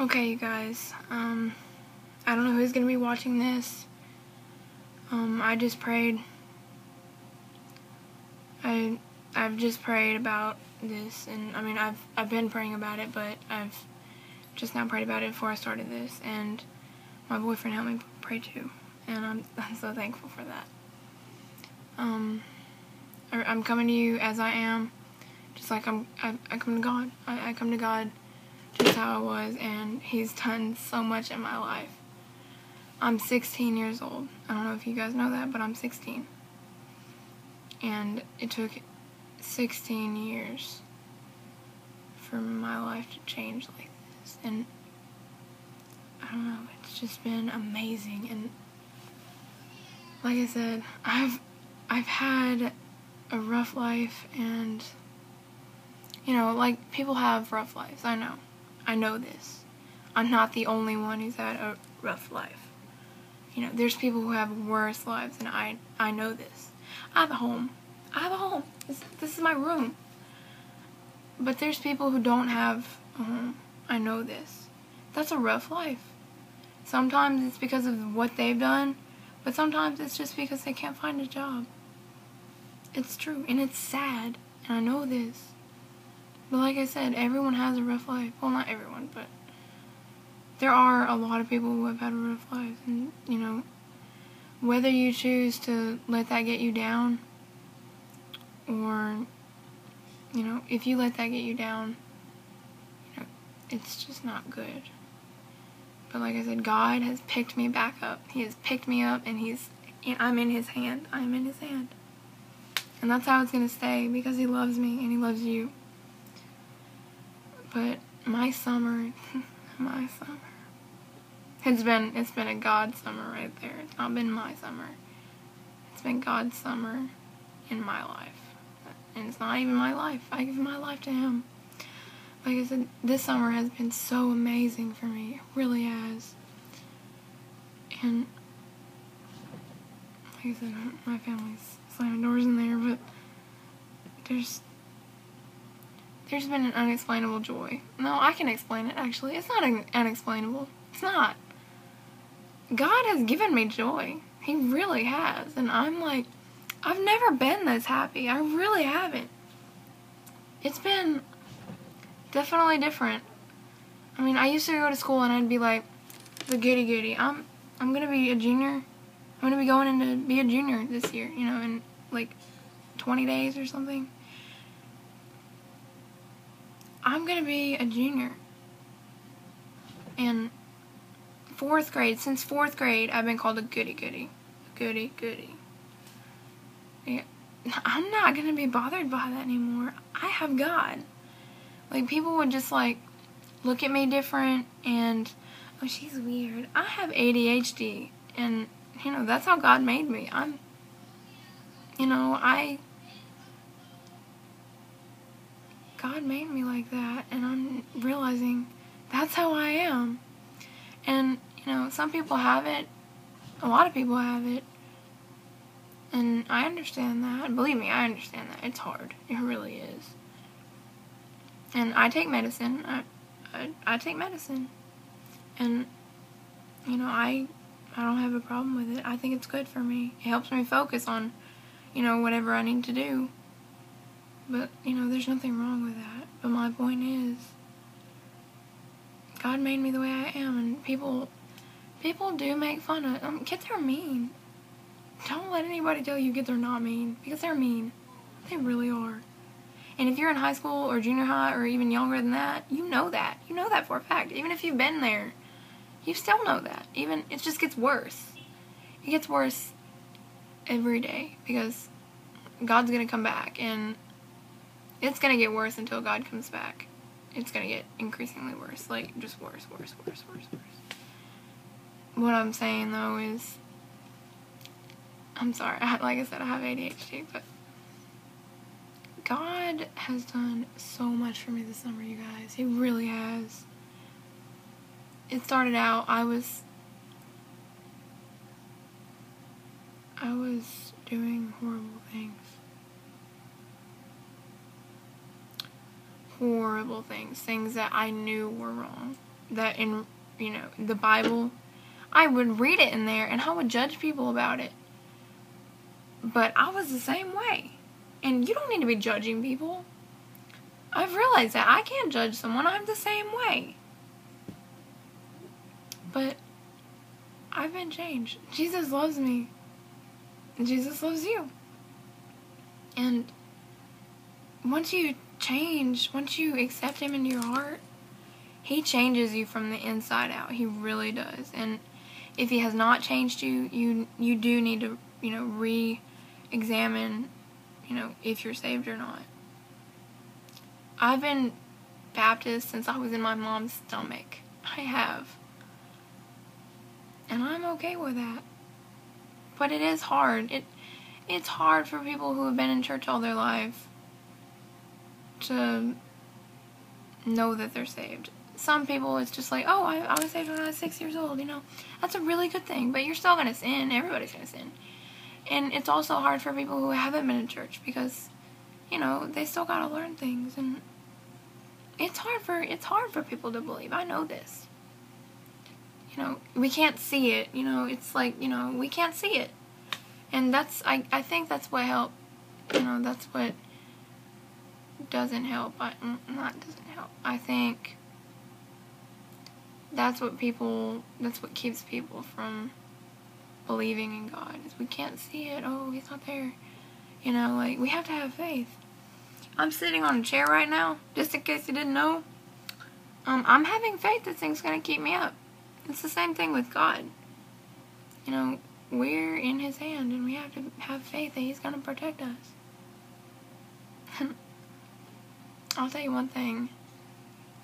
Okay, you guys, I don't know who's going to be watching this. I just prayed. I've just prayed about this, and I mean, I've been praying about it, but I've just now prayed about it before I started this, and my boyfriend helped me pray too, and I'm so thankful for that. I'm coming to you as I am, just like I come to God. I come to God just how I was, and He's done so much in my life. I'm 16 years old. I don't know if you guys know that, but I'm 16. And it took 16 years for my life to change like this. And I don't know, it's just been amazing. And like I said, I've had a rough life, and you know, like, people have rough lives. I know this. I'm not the only one who's had a rough life. You know, there's people who have worse lives, and I know this. I have a home. This is my room. But there's people who don't have a home. I know this. That's a rough life. Sometimes it's because of what they've done, but sometimes it's just because they can't find a job. It's true, and it's sad, and I know this. But like I said, everyone has a rough life. Well, not everyone, but there are a lot of people who have had a rough life. And, you know, whether you choose to let that get you down, or, you know, if you let that get you down, you know, it's just not good. But like I said, God has picked me back up. He has picked me up, and I'm in His hand. I'm in His hand. And that's how it's going to stay, because He loves me and He loves you. But my summer, it's been a God summer right there. It's not been my summer. It's been God's summer in my life. And it's not even my life. I give my life to Him. Like I said, this summer has been so amazing for me. It really has. And like I said, my family's slamming doors in there, but there's been an unexplainable joy. No, I can explain it, actually. It's not unexplainable. It's not. God has given me joy. He really has. And I'm like, I've never been this happy. I really haven't. It's been definitely different. I mean, I used to go to school and I'd be like, the goody. I'm gonna be a junior. I'm gonna be going in to be a junior this year, you know, in like 20 days or something. I'm gonna be a junior. And since fourth grade, I've been called a goody. Yeah. I'm not gonna be bothered by that anymore. I have God. Like, people would just, like, look at me different, and, oh, she's weird. I have ADHD, and, you know, that's how God made me. God made me like that, and I'm realizing that's how I am. And, you know, some people have it. A lot of people have it. And I understand that. Believe me, I understand that. It's hard. It really is. And I take medicine. I take medicine. And, you know, I don't have a problem with it. I think it's good for me. It helps me focus on, you know, whatever I need to do. But, you know, there's nothing wrong with that. But my point is, God made me the way I am, and people do make fun of kids are mean. Don't let anybody tell you kids are not mean, because they're mean. They really are. And if you're in high school or junior high or even younger than that, you know that. You know that for a fact. Even if you've been there, you still know that. Even it just gets worse. It gets worse every day, because God's gonna come back, and it's gonna get worse until God comes back. It's gonna get increasingly worse. Like, just worse. What I'm saying, though, is, I'm sorry, like I said, I have ADHD, but God has done so much for me this summer, you guys. He really has. It started out, I was doing horrible things. Things that I knew were wrong. that in, the Bible, I would read it in there and I would judge people about it. But I was the same way. And you don't need to be judging people. I've realized that I can't judge someone. I'm the same way. But I've been changed. Jesus loves me. And Jesus loves you. And once you change, once you accept him into your heart, he changes you from the inside out. He really does. And if he has not changed you, you do need to, re-examine, if you're saved or not. I've been Baptist since I was in my mom's stomach. I have. And I'm okay with that. But it is hard. It's hard for people who have been in church all their life to know that they're saved. Some people, it's just like, oh, I was saved when I was 6 years old, That's a really good thing, but you're still going to sin. Everybody's going to sin. And it's also hard for people who haven't been in church because, they still got to learn things. And it's hard for people to believe. I know this. We can't see it. It's like, we can't see it. And I think that's what helped. That's what doesn't help. Not doesn't help. I think that's what keeps people from believing in God, is we can't see it. Oh, he's not there. We have to have faith. I'm sitting on a chair right now, just in case you didn't know. I'm having faith this thing's going to keep me up. It's the same thing with God. We're in his hand, and we have to have faith that he's going to protect us. I'll tell you one thing.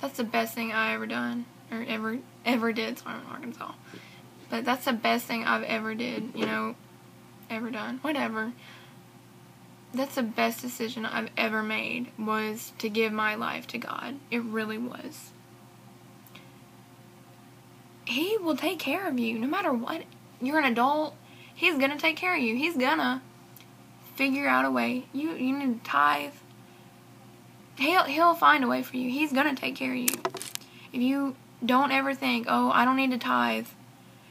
That's the best thing I ever done, or ever did. Sorry, I'm in Arkansas. But that's the best thing I've ever did, ever done. Whatever. That's the best decision I've ever made, was to give my life to God. It really was. He will take care of you, no matter what. You're an adult. He's going to take care of you. He's going to figure out a way. You need to tithe. He'll find a way for you. He's going to take care of you. If you don't ever think, oh, I don't need to tithe.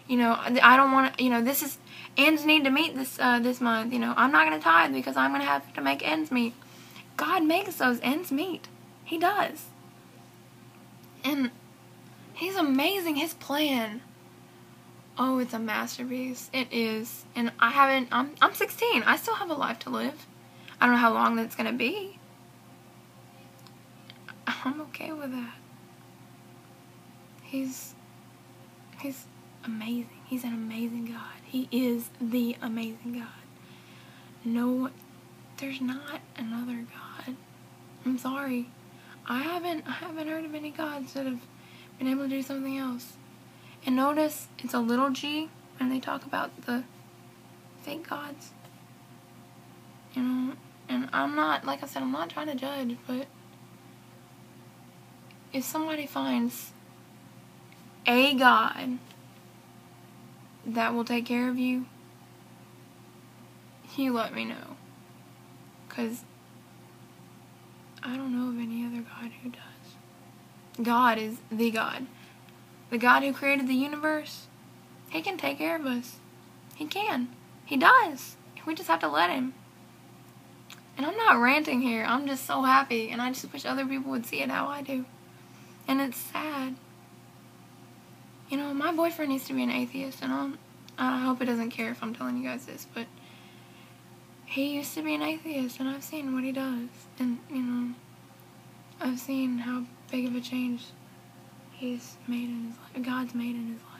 I don't want to, this is, ends need to meet this month. I'm not going to tithe because I'm going to have to make ends meet. God makes those ends meet. He does. And he's amazing. His plan. Oh, it's a masterpiece. It is. And I'm 16. I still have a life to live. I don't know how long that's going to be. I'm okay with that. He's amazing. He's an amazing God. He is the amazing God. No, there's not another God. I'm sorry. I haven't heard of any gods that have been able to do something else. And notice it's a little g when they talk about the fake gods. And I'm not, like I said, I'm not trying to judge, but if somebody finds a God that will take care of you, you let me know. Because I don't know of any other God who does. God is the God. The God who created the universe. He can take care of us. He can. He does. We just have to let him. And I'm not ranting here. I'm just so happy. And I just wish other people would see it how I do. And it's sad. My boyfriend used to be an atheist. And I hope he doesn't care if I'm telling you guys this. But he used to be an atheist. And I've seen what he does. And, I've seen how big of a change he's made in his life. God's made in his life.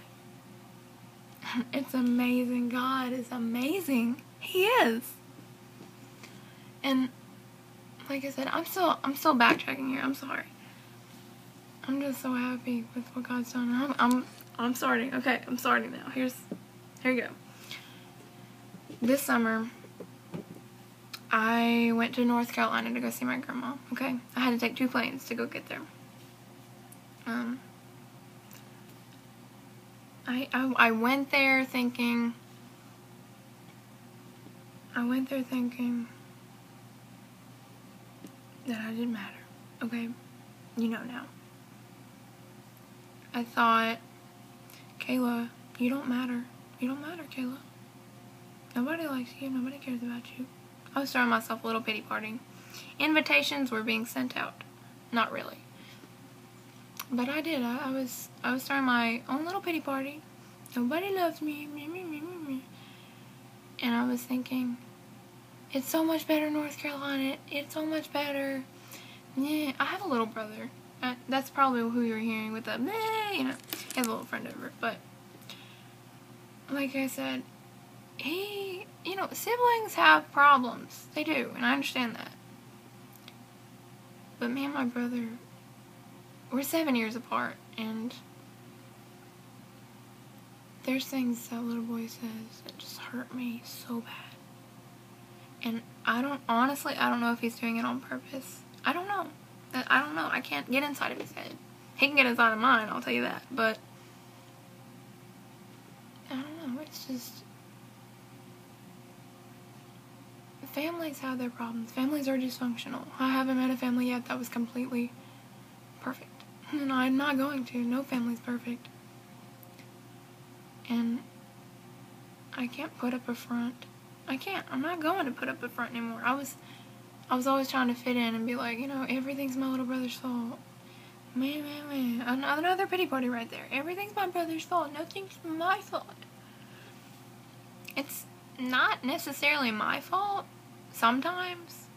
It's amazing. God is amazing. He is. And like I said, I'm still backtracking here. I'm sorry. I'm just so happy with what God's done. I'm starting. Okay, I'm starting now. Here you go. This summer, I went to North Carolina to go see my grandma. Okay, I had to take 2 planes to go get there. I went there thinking that I didn't matter. Okay, now. I thought, Kayla, you don't matter. You don't matter, Kayla. Nobody likes you. Nobody cares about you. I was throwing myself a little pity party. Invitations were being sent out. Not really. But I did. I was throwing my own little pity party. Nobody loves me. Me, me, me, me, me. And I was thinking, it's so much better in North Carolina. It's so much better. Yeah, I have a little brother. That's probably who you're hearing with the meh, you know. He has a little friend over. But, like I said, you know, siblings have problems. They do, and I understand that. But me and my brother, we're 7 years apart, and there's things that little boy says that just hurt me so bad. And I don't know if he's doing it on purpose. I don't know. I can't get inside of his head. He can get inside of mine, I'll tell you that. But, I don't know, it's just, families have their problems. Families are dysfunctional. I haven't met a family yet that was completely perfect. And I'm not going to. No family's perfect. And I can't put up a front. I can't. I'm not going to put up a front anymore. I was always trying to fit in and be like, you know, everything's my little brother's fault. Man. Another pity party right there. Everything's my brother's fault. Nothing's my fault. It's not necessarily my fault sometimes,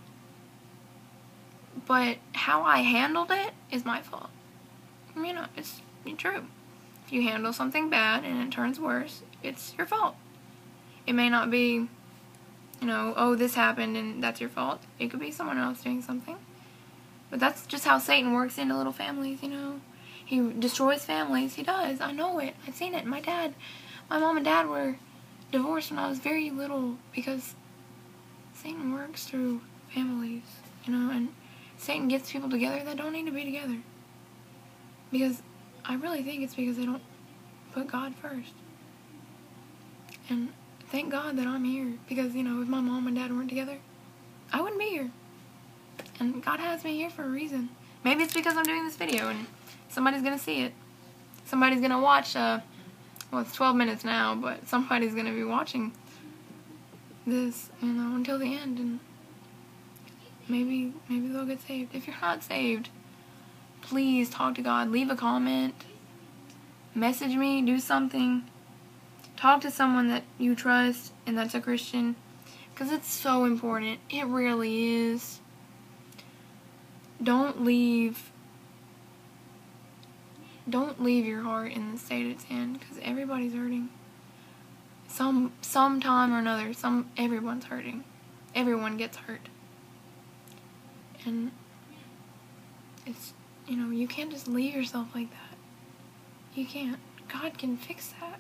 but how I handled it is my fault. You know, it's true. If you handle something bad and it turns worse, it's your fault. It may not be, you know, oh, this happened and that's your fault. It could be someone else doing something. But that's just how Satan works into little families, you know. He destroys families. He does. I know it. I've seen it. My mom and dad were divorced when I was very little because Satan works through families, you know, and Satan gets people together that don't need to be together. Because I really think it's because they don't put God first. And thank God that I'm here, because, you know, if my mom and dad weren't together, I wouldn't be here. And God has me here for a reason. Maybe it's because I'm doing this video and somebody's gonna see it. Somebody's gonna watch, well, it's 12 minutes now, but somebody's gonna be watching this, you know, until the end, and maybe they'll get saved. If you're not saved, please talk to God. Leave a comment. Message me. Do something. Talk to someone that you trust and that's a Christian, because it's so important. It really is. Don't leave your heart in the state it's in, because everybody's hurting. Some time or another, everyone's hurting. Everyone gets hurt. And it's, you know, you can't just leave yourself like that. You can't. God can fix that.